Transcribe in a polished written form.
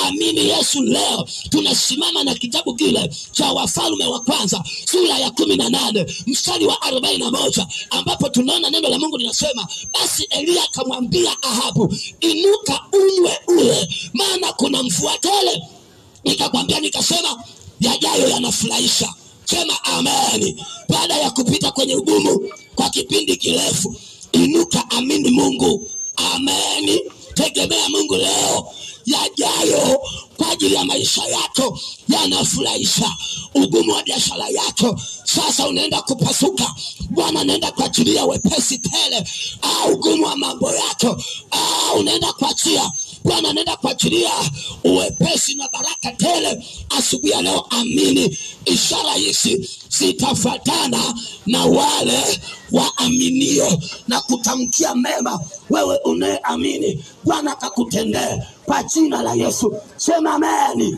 unayeamini Yesu leo, tunasimama na kitabu kile cha Wafalme wa kwanza sura ya 18 mstari wa 41, ambapo tunaona neno la Mungu linasema, basi Elia akamwambia Ahabu, inuka unywe ule, maana kuna mvua tele. Nikakwambia nikasema yajayo yanafurahisha. Sema amen. Baada ya kupita kwenye ugumu kwa kipindi kirefu, inuka, amini Mungu. Amen. Tegemea Mungu leo. Yajayo kwa ajili ya maisha yako yanafurahisha. Ugumu wa biashara yako sasa unaenda kupasuka. Bwana anaenda kuachilia wepesi tele. Ugumu wa mambo yako unaenda kuachia. Bwana anaenda kuachilia uwepesi na baraka tele asubuhi ya leo. Amini. Ishara hizi zitafuatana na wale waaminio, na kutamkia mema wewe unayeamini. Bwana akakutendee kwa jina la Yesu. Sema amen.